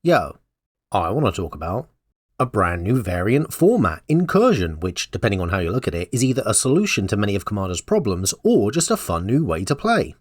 Yo, I want to talk about a brand new variant format, Incursion, which, depending on how you look at it, is either a solution to many of Commander's problems or just a fun new way to play.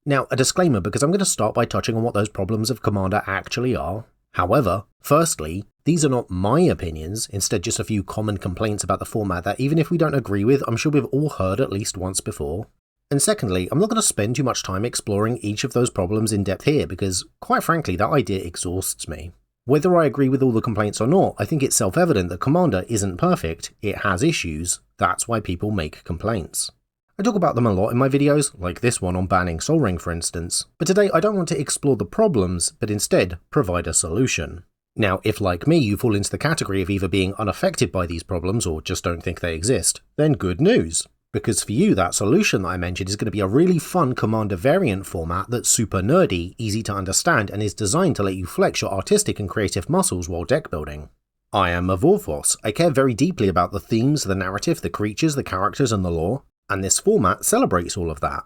Now, a disclaimer because I'm going to start by touching on what those problems of Commander actually are. However, firstly, these are not my opinions, instead just a few common complaints about the format that even if we don't agree with, I'm sure we've all heard at least once before. And secondly, I'm not going to spend too much time exploring each of those problems in depth here because, quite frankly, that idea exhausts me. Whether I agree with all the complaints or not, I think it's self-evident that Commander isn't perfect, it has issues, that's why people make complaints. I talk about them a lot in my videos, like this one on banning Sol Ring for instance, but today I don't want to explore the problems, but instead provide a solution. Now, if like me you fall into the category of either being unaffected by these problems or just don't think they exist, then good news. Because for you, that solution that I mentioned is going to be a really fun Commander variant format that's super nerdy, easy to understand, and is designed to let you flex your artistic and creative muscles while deck building. I am a Flavourful. I care very deeply about the themes, the narrative, the creatures, the characters, and the lore, and this format celebrates all of that.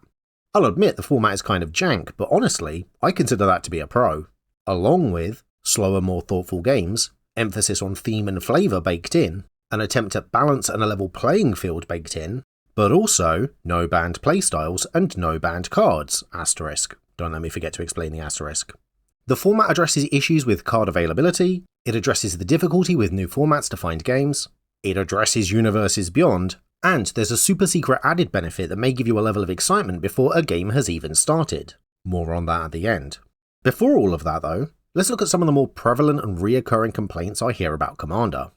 I'll admit the format is kind of jank, but honestly, I consider that to be a pro. Along with slower, more thoughtful games, emphasis on theme and flavour baked in, an attempt at balance and a level playing field baked in, but also no banned playstyles and no banned cards, asterisk. Don't let me forget to explain the asterisk. The format addresses issues with card availability, it addresses the difficulty with new formats to find games, it addresses universes beyond, and there's a super secret added benefit that may give you a level of excitement before a game has even started. More on that at the end. Before all of that though, let's look at some of the more prevalent and reoccurring complaints I hear about Commander.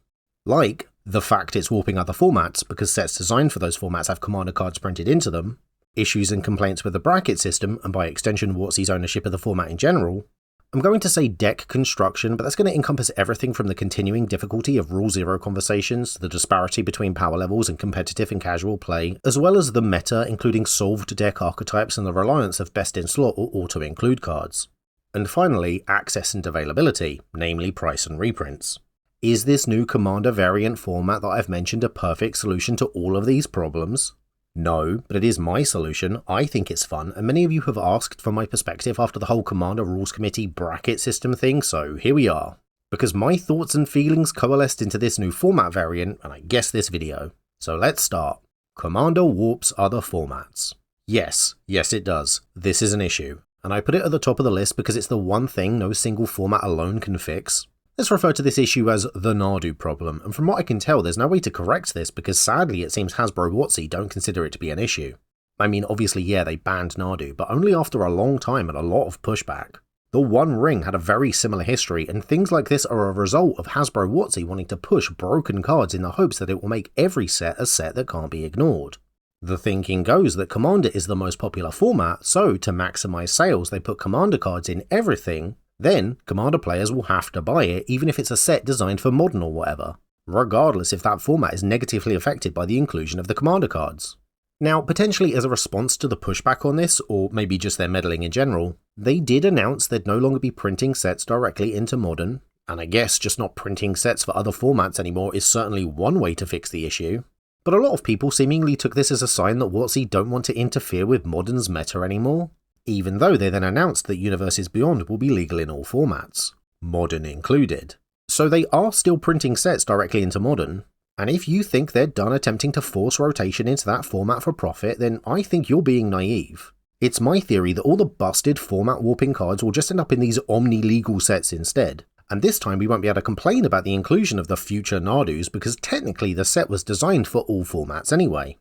Like, the fact it's warping other formats because sets designed for those formats have Commander cards printed into them, issues and complaints with the bracket system and by extension WotC's ownership of the format in general. I'm going to say deck construction, but that's going to encompass everything from the continuing difficulty of Rule Zero conversations, the disparity between power levels and competitive and casual play, as well as the meta including solved deck archetypes and the reliance of best in slot or auto-include cards. And finally, access and availability, namely price and reprints. Is this new Commander variant format that I've mentioned a perfect solution to all of these problems? No, but it is my solution, I think it's fun, and many of you have asked for my perspective after the whole Commander Rules Committee bracket system thing, so here we are. Because my thoughts and feelings coalesced into this new format variant, and I guess this video. So let's start. Commander warps other formats. Yes it does. This is an issue. And I put it at the top of the list because it's the one thing no single format alone can fix. Let's refer to this issue as the Nardu problem, and from what I can tell there's no way to correct this because sadly it seems Hasbro WotC don't consider it to be an issue. I mean obviously yeah they banned Nardu, but only after a long time and a lot of pushback. The One Ring had a very similar history, and things like this are a result of Hasbro WotC wanting to push broken cards in the hopes that it will make every set a set that can't be ignored. The thinking goes that Commander is the most popular format, so to maximise sales they put Commander cards in everything. Then, Commander players will have to buy it even if it's a set designed for Modern or whatever, regardless if that format is negatively affected by the inclusion of the Commander cards. Now, potentially as a response to the pushback on this, or maybe just their meddling in general, they did announce they'd no longer be printing sets directly into Modern, and I guess just not printing sets for other formats anymore is certainly one way to fix the issue. But a lot of people seemingly took this as a sign that WotC don't want to interfere with Modern's meta anymore. Even though they then announced that Universes Beyond will be legal in all formats, Modern included. So they are still printing sets directly into Modern, and if you think they're done attempting to force rotation into that format for profit, then I think you're being naive. It's my theory that all the busted format warping cards will just end up in these omni-legal sets instead, and this time we won't be able to complain about the inclusion of the future Nardus because technically the set was designed for all formats anyway.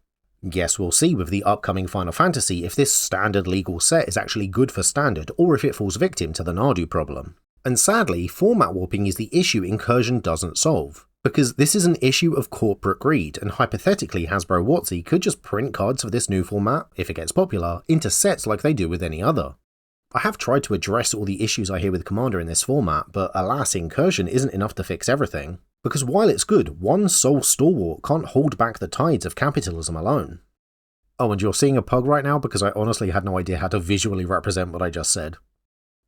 Guess we'll see with the upcoming Final Fantasy if this standard legal set is actually good for standard or if it falls victim to the Nardu problem. And sadly, format warping is the issue Incursion doesn't solve, because this is an issue of corporate greed and hypothetically Hasbro WotC could just print cards for this new format, if it gets popular, into sets like they do with any other. I have tried to address all the issues I hear with Commander in this format, but alas Incursion isn't enough to fix everything. Because while it's good, one sole stalwart can't hold back the tides of capitalism alone. Oh, and you're seeing a pug right now because I honestly had no idea how to visually represent what I just said.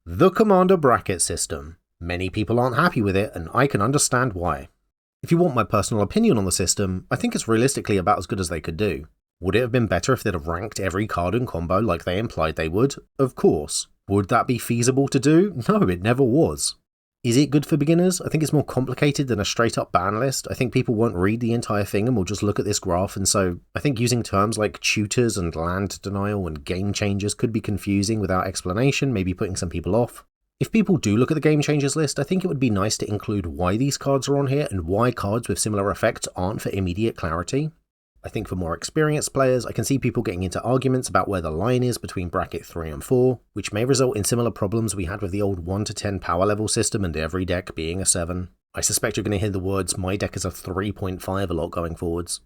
The Commander bracket system. Many people aren't happy with it, and I can understand why. If you want my personal opinion on the system, I think it's realistically about as good as they could do. Would it have been better if they'd have ranked every card and combo like they implied they would? Of course. Would that be feasible to do? No, it never was. Is it good for beginners? I think it's more complicated than a straight up ban list. I think people won't read the entire thing and will just look at this graph, and so I think using terms like tutors and land denial and game changers could be confusing without explanation, maybe putting some people off. If people do look at the game changers list, I think it would be nice to include why these cards are on here and why cards with similar effects aren't for immediate clarity. I think for more experienced players, I can see people getting into arguments about where the line is between bracket 3 and 4, which may result in similar problems we had with the old 1 to 10 power level system and every deck being a 7. I suspect you're going to hear the words "my deck is a 3.5" a lot going forwards.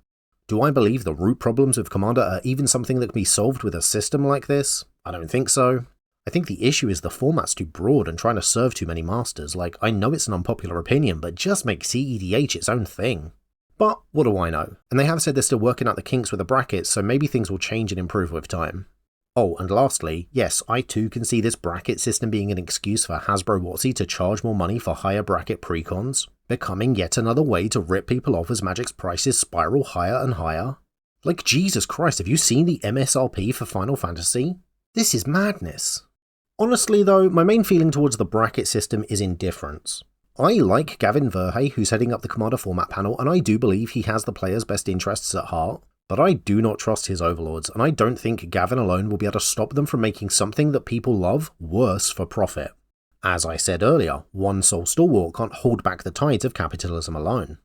Do I believe the root problems with Commander are even something that can be solved with a system like this? I don't think so. I think the issue is the format's too broad and trying to serve too many masters. Like, I know it's an unpopular opinion, but just make CEDH its own thing. But what do I know? And they have said they're still working out the kinks with the brackets, so maybe things will change and improve with time. Oh, and lastly, yes, I too can see this bracket system being an excuse for Hasbro WotC to charge more money for higher bracket precons, becoming yet another way to rip people off as Magic's prices spiral higher and higher. Like, Jesus Christ, have you seen the MSRP for Final Fantasy? This is madness. Honestly though, my main feeling towards the bracket system is indifference. I like Gavin Verhey, who's heading up the Commander format panel, and I do believe he has the players' best interests at heart, but I do not trust his overlords, and I don't think Gavin alone will be able to stop them from making something that people love worse for profit. As I said earlier, one sole stalwart can't hold back the tides of capitalism alone.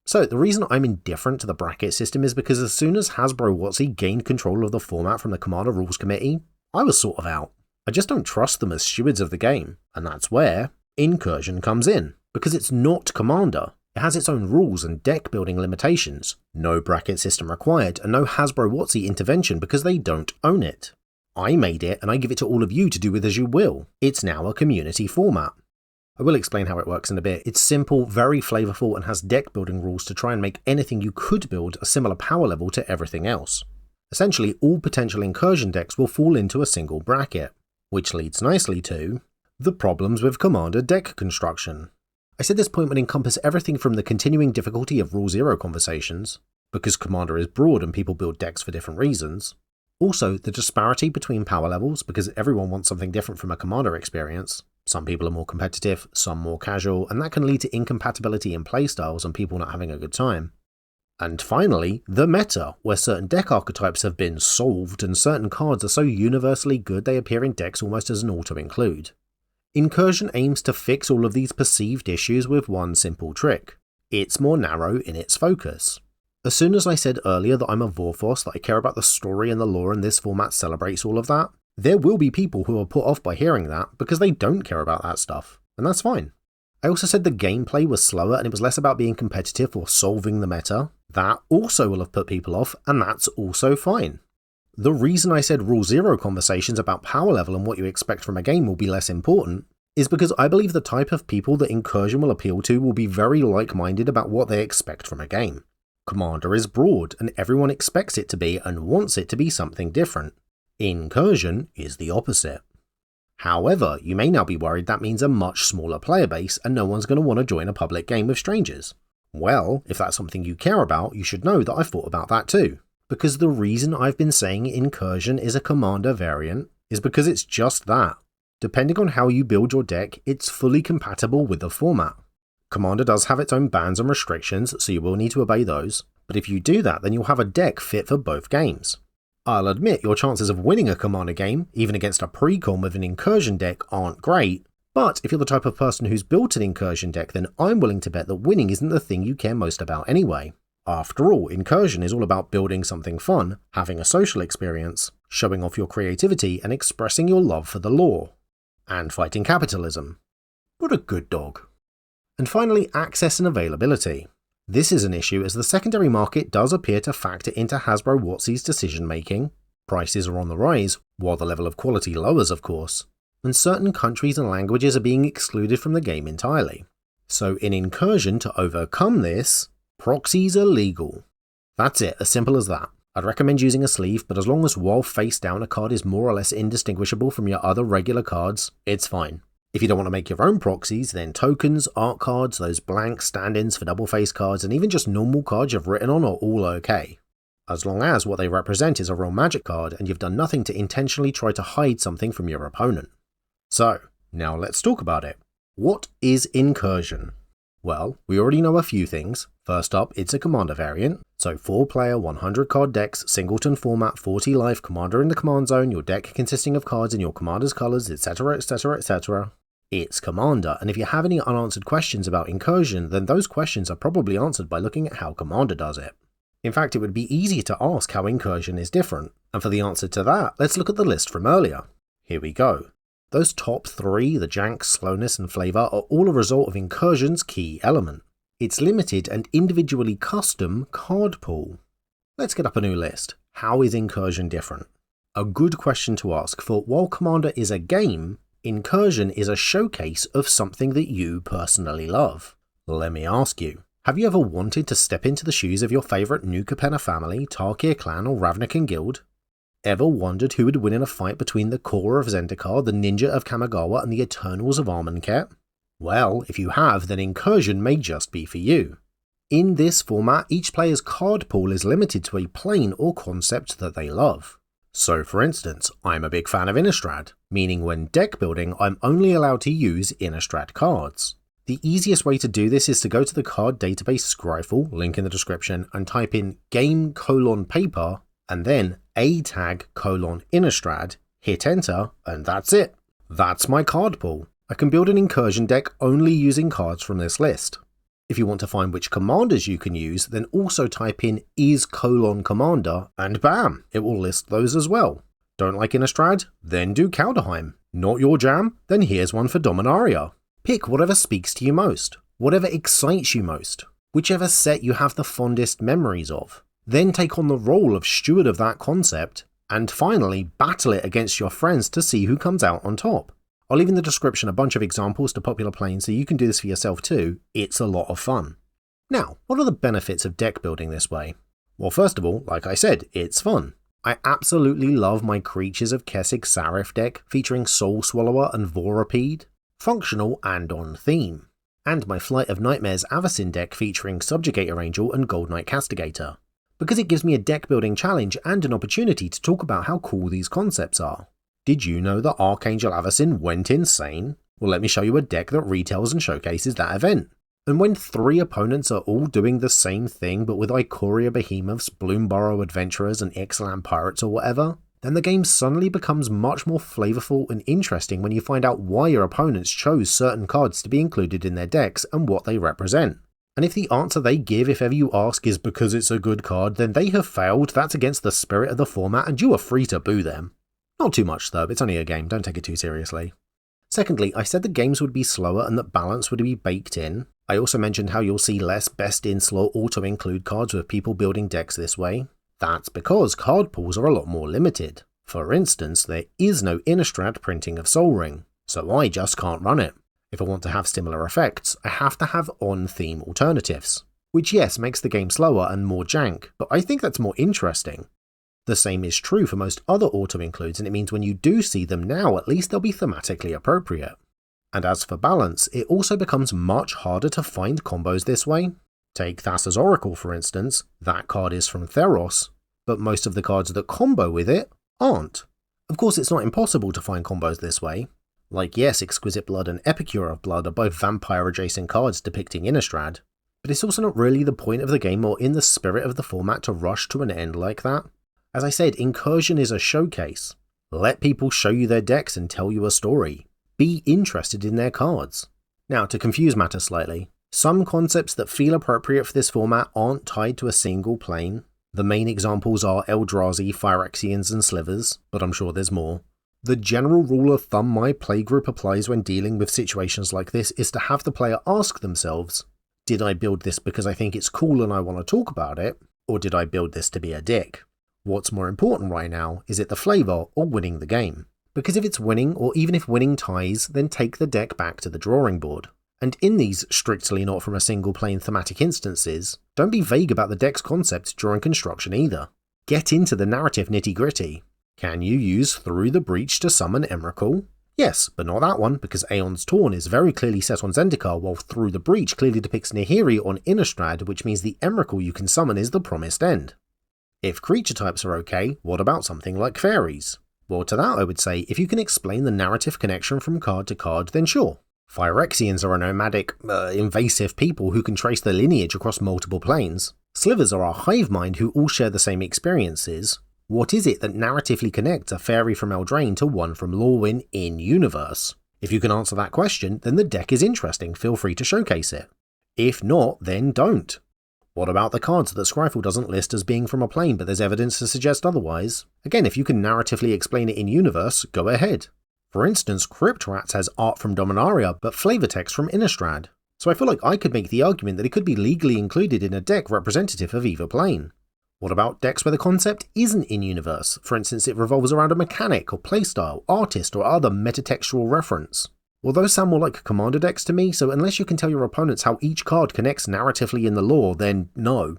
So the reason I'm indifferent to the bracket system is because as soon as Hasbro WotC gained control of the format from the Commander Rules Committee, I was sort of out. I just don't trust them as stewards of the game, and that's where Incursion comes in. Because it's not Commander. It has its own rules and deck building limitations, no bracket system required, and no Hasbro WotC intervention because they don't own it. I made it and I give it to all of you to do with as you will. It's now a community format. I will explain how it works in a bit. It's simple, very flavourful, and has deck building rules to try and make anything you could build a similar power level to everything else. Essentially, all potential Incursion decks will fall into a single bracket, which leads nicely to the problems with Commander deck construction. I said this point would encompass everything from the continuing difficulty of Rule Zero conversations, because Commander is broad and people build decks for different reasons. Also, the disparity between power levels, because everyone wants something different from a Commander experience. Some people are more competitive, some more casual, and that can lead to incompatibility in playstyles and people not having a good time. And finally, the meta, where certain deck archetypes have been solved and certain cards are so universally good they appear in decks almost as an auto-include. Incursion aims to fix all of these perceived issues with one simple trick. It's more narrow in its focus. As soon as I said earlier that I'm a Vorthos, that I care about the story and the lore and this format celebrates all of that, there will be people who are put off by hearing that because they don't care about that stuff, and that's fine. I also said the gameplay was slower and it was less about being competitive or solving the meta. That also will have put people off, and that's also fine. The reason I said Rule Zero conversations about power level and what you expect from a game will be less important is because I believe the type of people that Incursion will appeal to will be very like-minded about what they expect from a game. Commander is broad and everyone expects it to be and wants it to be something different. Incursion is the opposite. However, you may now be worried that means a much smaller player base and no one's going to want to join a public game with strangers. Well, if that's something you care about, you should know that I've thought about that too. Because the reason I've been saying Incursion is a Commander variant is because it's just that. Depending on how you build your deck, it's fully compatible with the format. Commander does have its own bans and restrictions, so you will need to obey those, but if you do that then you'll have a deck fit for both games. I'll admit your chances of winning a Commander game, even against a precon with an Incursion deck, aren't great, but if you're the type of person who's built an Incursion deck then I'm willing to bet that winning isn't the thing you care most about anyway. After all, Incursion is all about building something fun, having a social experience, showing off your creativity and expressing your love for the lore. And fighting capitalism. What a good dog. And finally, access and availability. This is an issue as the secondary market does appear to factor into Hasbro WotC's decision making. Prices are on the rise, while the level of quality lowers of course, and certain countries and languages are being excluded from the game entirely. So in Incursion, to overcome this, proxies are legal. That's it, as simple as that. I'd recommend using a sleeve, but as long as while face down a card is more or less indistinguishable from your other regular cards, it's fine. If you don't want to make your own proxies, then tokens, art cards, those blank stand-ins for double face cards, and even just normal cards you've written on are all okay. As long as what they represent is a real Magic card and you've done nothing to intentionally try to hide something from your opponent. So, now let's talk about it. What is Incursion? Well, we already know a few things. First up, it's a Commander variant, so 4-player 100 card decks, singleton format, 40 life, Commander in the command zone, your deck consisting of cards in your Commander's colours, etc, etc, etc. It's Commander, and if you have any unanswered questions about Incursion, then those questions are probably answered by looking at how Commander does it. In fact, it would be easier to ask how Incursion is different, and for the answer to that, let's look at the list from earlier. Here we go. Those top 3, the jank, slowness and flavour, are all a result of Incursion's key element. Its limited and individually custom card pool. Let's get up a new list. How is Incursion different? A good question to ask, for while Commander is a game, Incursion is a showcase of something that you personally love. Let me ask you, have you ever wanted to step into the shoes of your favourite New Capenna family, Tarkir clan or Ravnican guild? Ever wondered who would win in a fight between the Core of Zendikar, the Ninja of Kamigawa and the Eternals of Amonkhet? Well, if you have, then Incursion may just be for you. In this format, each player's card pool is limited to a plane or concept that they love. So for instance, I'm a big fan of Innistrad, meaning when deck building I'm only allowed to use Innistrad cards. The easiest way to do this is to go to the card database Scryfall, link in the description, and type in game:paper and then a::Innistrad, hit enter, and that's it. That's my card pool. I can build an Incursion deck only using cards from this list. If you want to find which commanders you can use, then also type in is::commander, and bam, it will list those as well. Don't like Innistrad? Then do Kaldheim. Not your jam? Then here's one for Dominaria. Pick whatever speaks to you most, whatever excites you most, whichever set you have the fondest memories of. Then take on the role of steward of that concept, and finally battle it against your friends to see who comes out on top. I'll leave in the description a bunch of examples to popular planes so you can do this for yourself too. It's a lot of fun. Now, what are the benefits of deck building this way? Well, first of all, like I said, it's fun. I absolutely love my Creatures of Kessig Sarif deck featuring Soul Swallower and Vorapede, functional and on theme, and my Flight of Nightmares Avacyn deck featuring Subjugator Angel and Gold Knight Castigator, because it gives me a deck building challenge and an opportunity to talk about how cool these concepts are. Did you know that Archangel Avacyn went insane? Well, let me show you a deck that retells and showcases that event. And when 3 opponents are all doing the same thing but with Ikoria Behemoths, Bloomburrow Adventurers and Ixalan Pirates or whatever, then the game suddenly becomes much more flavourful and interesting when you find out why your opponents chose certain cards to be included in their decks and what they represent. And if the answer they give if ever you ask is because it's a good card, then they have failed, that's against the spirit of the format and you are free to boo them. Not too much though, it's only a game, don't take it too seriously. Secondly, I said the games would be slower and that balance would be baked in. I also mentioned how you'll see less best-in-slot auto-include cards with people building decks this way. That's because card pools are a lot more limited. For instance, there is no Innistrad printing of Sol Ring, so I just can't run it. If I want to have similar effects, I have to have on-theme alternatives. Which yes, makes the game slower and more jank, but I think that's more interesting. The same is true for most other auto-includes, and it means when you do see them now, at least they'll be thematically appropriate. And as for balance, it also becomes much harder to find combos this way. Take Thassa's Oracle for instance, that card is from Theros, but most of the cards that combo with it aren't. Of course it's not impossible to find combos this way. Like yes, Exquisite Blood and Epicure of Blood are both vampire-adjacent cards depicting Innistrad, but it's also not really the point of the game or in the spirit of the format to rush to an end like that. As I said, Incursion is a showcase. Let people show you their decks and tell you a story. Be interested in their cards. Now, to confuse matters slightly, some concepts that feel appropriate for this format aren't tied to a single plane. The main examples are Eldrazi, Phyrexians and Slivers, but I'm sure there's more. The general rule of thumb my playgroup applies when dealing with situations like this is to have the player ask themselves, did I build this because I think it's cool and I want to talk about it, or did I build this to be a dick? What's more important right now, is it the flavour or winning the game? Because if it's winning, or even if winning ties, then take the deck back to the drawing board. And in these strictly not from a single plane thematic instances, don't be vague about the deck's concept during construction either. Get into the narrative nitty gritty. Can you use Through the Breach to summon Emrakul? Yes, but not that one, because Aeon's Torn is very clearly set on Zendikar, while Through the Breach clearly depicts Nahiri on Innistrad, which means the Emrakul you can summon is the promised end. If creature types are okay, what about something like fairies? Well, to that I would say, if you can explain the narrative connection from card to card, then sure. Phyrexians are a nomadic, invasive people who can trace their lineage across multiple planes. Slivers are a hive mind who all share the same experiences. What is it that narratively connects a fairy from Eldraine to one from Lorwyn in-universe? If you can answer that question, then the deck is interesting, feel free to showcase it. If not, then don't. What about the cards that Scryfall doesn't list as being from a plane but there's evidence to suggest otherwise? Again, if you can narratively explain it in-universe, go ahead. For instance, Crypt Rats has art from Dominaria but flavor text from Innistrad, so I feel like I could make the argument that it could be legally included in a deck representative of either plane. What about decks where the concept isn't in-universe? For instance, it revolves around a mechanic or playstyle, artist or other metatextual reference. Well, those sound more like commander decks to me, so unless you can tell your opponents how each card connects narratively in the lore, then no.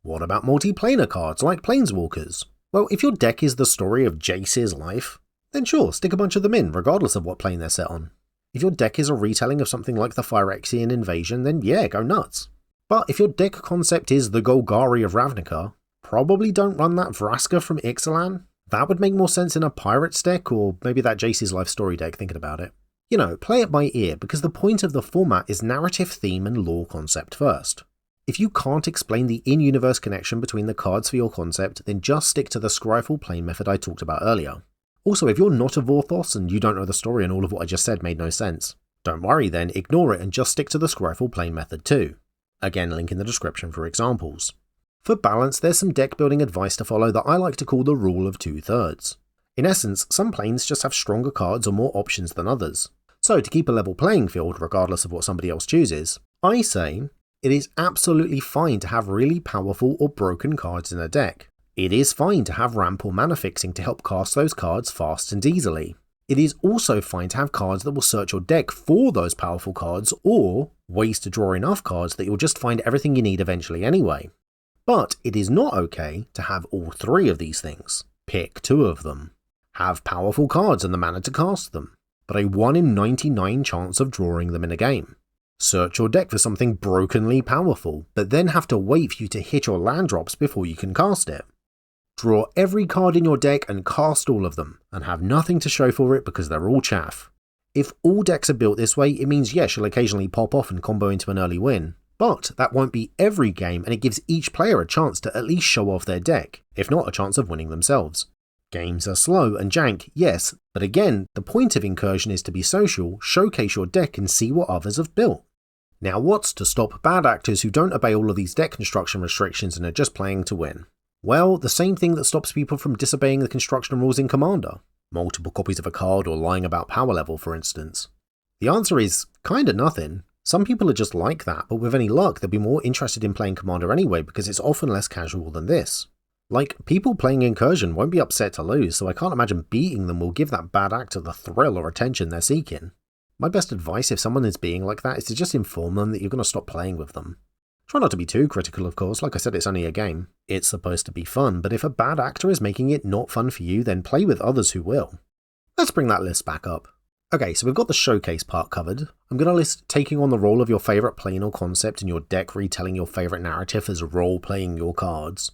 What about multiplanar cards like Planeswalkers? Well, if your deck is the story of Jace's life, then sure, stick a bunch of them in, regardless of what plane they're set on. If your deck is a retelling of something like the Phyrexian invasion, then yeah, go nuts. But if your deck concept is the Golgari of Ravnica, probably don't run that Vraska from Ixalan. That would make more sense in a Pirates deck, or maybe that Jace's Life story deck, thinking about it. You know, play it by ear, because the point of the format is narrative, theme, and lore concept first. If you can't explain the in-universe connection between the cards for your concept, then just stick to the Scryfall plane method I talked about earlier. Also, if you're not a Vorthos and you don't know the story and all of what I just said made no sense, don't worry then, ignore it and just stick to the Scryfall plane method too. Again, link in the description for examples. For balance, there's some deck building advice to follow that I like to call the rule of 2/3. In essence, some planes just have stronger cards or more options than others. So to keep a level playing field, regardless of what somebody else chooses, I say it is absolutely fine to have really powerful or broken cards in a deck. It is fine to have ramp or mana fixing to help cast those cards fast and easily. It is also fine to have cards that will search your deck for those powerful cards, or ways to draw enough cards that you'll just find everything you need eventually anyway. But it is not okay to have all three of these things. Pick two of them. Have powerful cards and the mana to cast them, but a 1 in 99 chance of drawing them in a game. Search your deck for something brokenly powerful, but then have to wait for you to hit your land drops before you can cast it. Draw every card in your deck and cast all of them, and have nothing to show for it because they're all chaff. If all decks are built this way, it means yes, you'll occasionally pop off and combo into an early win, but that won't be every game, and it gives each player a chance to at least show off their deck, if not a chance of winning themselves. Games are slow and jank, yes, but again, the point of Incursion is to be social, showcase your deck and see what others have built. Now what's to stop bad actors who don't obey all of these deck construction restrictions and are just playing to win? Well, the same thing that stops people from disobeying the construction rules in Commander. Multiple copies of a card or lying about power level, for instance. The answer is kinda nothing. Some people are just like that, but with any luck they'll be more interested in playing Commander anyway because it's often less casual than this. Like, people playing Incursion won't be upset to lose, so I can't imagine beating them will give that bad actor the thrill or attention they're seeking. My best advice if someone is being like that is to just inform them that you're going to stop playing with them. Try not to be too critical, of course, like I said, it's only a game. It's supposed to be fun, but if a bad actor is making it not fun for you, then play with others who will. Let's bring that list back up. Okay, so we've got the showcase part covered. I'm going to list taking on the role of your favourite plane or concept in your deck, retelling your favourite narrative as role-playing your cards.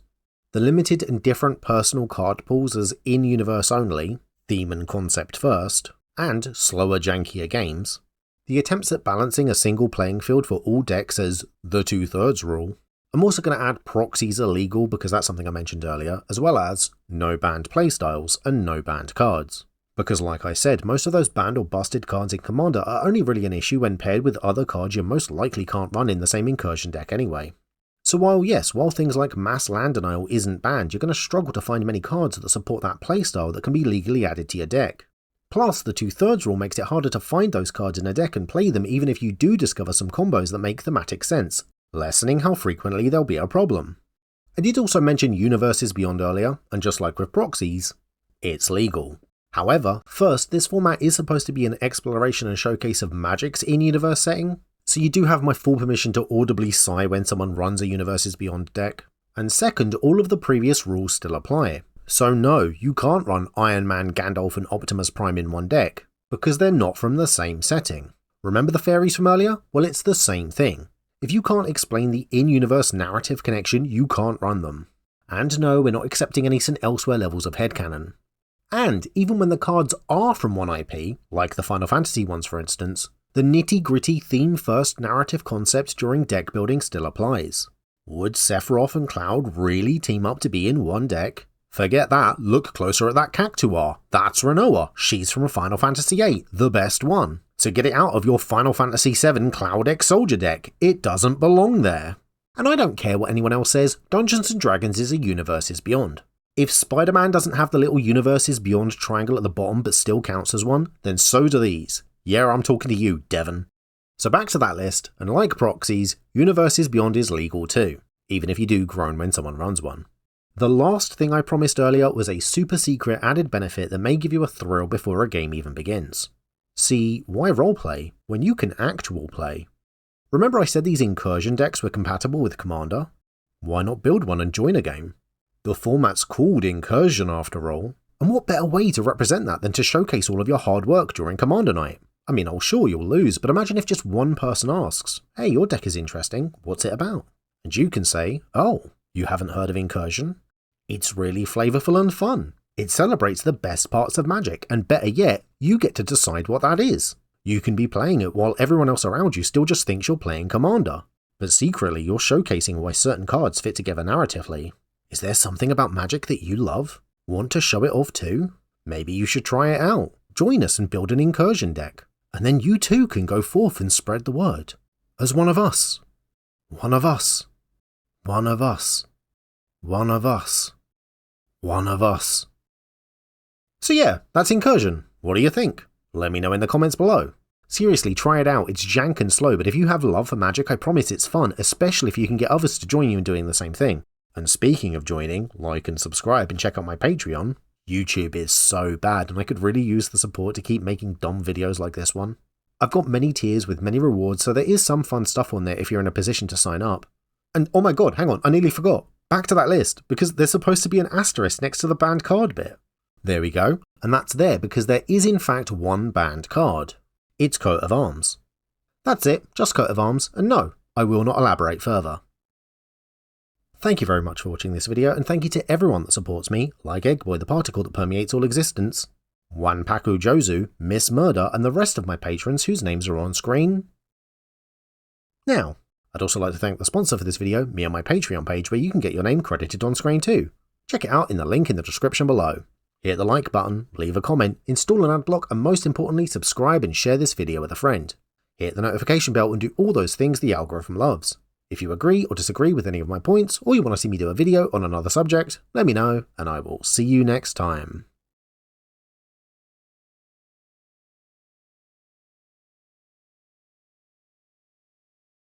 The limited and different personal card pools as in-universe only, theme and concept first, and slower jankier games. The attempts at balancing a single playing field for all decks as the 2/3 rule. I'm also going to add proxies are legal because that's something I mentioned earlier, as well as no banned playstyles and no banned cards. Because like I said, most of those banned or busted cards in Commander are only really an issue when paired with other cards you most likely can't run in the same Incursion deck anyway. So while things like Mass Land Denial isn't banned, you're going to struggle to find many cards that support that playstyle that can be legally added to your deck. Plus, the 2/3 rule makes it harder to find those cards in a deck and play them even if you do discover some combos that make thematic sense, lessening how frequently there'll be a problem. I did also mention universes beyond earlier, and just like with proxies, it's legal. However, first, this format is supposed to be an exploration and showcase of Magic's in-universe setting, so you do have my full permission to audibly sigh when someone runs a Universes Beyond deck. And second, all of the previous rules still apply. So no, you can't run Iron Man, Gandalf and Optimus Prime in one deck, because they're not from the same setting. Remember the fairies from earlier? Well, it's the same thing. If you can't explain the in-universe narrative connection, you can't run them. And no, we're not accepting any St. Elsewhere levels of headcanon. And even when the cards are from one IP, like the Final Fantasy ones for instance, The nitty-gritty theme-first narrative concept during deck building still applies. Would Sephiroth and Cloud really team up to be in one deck? Forget that, look closer at that Cactuar. That's Renoa, she's from Final Fantasy VIII, the best one. So get it out of your Final Fantasy VII Cloud X Soldier deck, it doesn't belong there. And I don't care what anyone else says, Dungeons & Dragons is a Universes Beyond. If Spider-Man doesn't have the little Universes Beyond triangle at the bottom but still counts as one, then so do these. Yeah, I'm talking to you, Devon. So back to that list, and like proxies, Universes Beyond is legal too, even if you do groan when someone runs one. The last thing I promised earlier was a super secret added benefit that may give you a thrill before a game even begins. See, why roleplay when you can actual play? Remember I said these incursion decks were compatible with Commander? Why not build one and join a game? The format's called Incursion after all, and what better way to represent that than to showcase all of your hard work during Commander night? I mean, sure you'll lose, but imagine if just one person asks, "Hey, your deck is interesting, what's it about?" And you can say, "Oh, you haven't heard of Incursion? It's really flavorful and fun. It celebrates the best parts of Magic, and better yet, you get to decide what that is. You can be playing it while everyone else around you still just thinks you're playing Commander, but secretly you're showcasing why certain cards fit together narratively. Is there something about Magic that you love? Want to show it off too? Maybe you should try it out. Join us and build an Incursion deck, and then you too can go forth and spread the word. As one of us. One of us. One of us. One of us. One of us." So yeah, that's Incursion. What do you think? Let me know in the comments below. Seriously, try it out, it's jank and slow, but if you have love for Magic, I promise it's fun, especially if you can get others to join you in doing the same thing. And speaking of joining, like and subscribe and check out my Patreon. YouTube is so bad and I could really use the support to keep making dumb videos like this one. I've got many tiers with many rewards, so there is some fun stuff on there if you're in a position to sign up. And oh my god, hang on, I nearly forgot. Back to that list, because there's supposed to be an asterisk next to the banned card bit. There we go, and that's there because there is in fact one banned card. It's Coat of Arms. That's it, just Coat of Arms, and no, I will not elaborate further. Thank you very much for watching this video, and thank you to everyone that supports me, like Eggboy the particle that permeates all existence, Wanpaku Jozu, Miss Murder, and the rest of my patrons whose names are on screen. Now, I'd also like to thank the sponsor for this video, me on my Patreon page where you can get your name credited on screen too. Check it out in the link in the description below. Hit the like button, leave a comment, install an ad block, and most importantly subscribe and share this video with a friend. Hit the notification bell and do all those things the algorithm loves. If you agree or disagree with any of my points, or you want to see me do a video on another subject, let me know, and I will see you next time.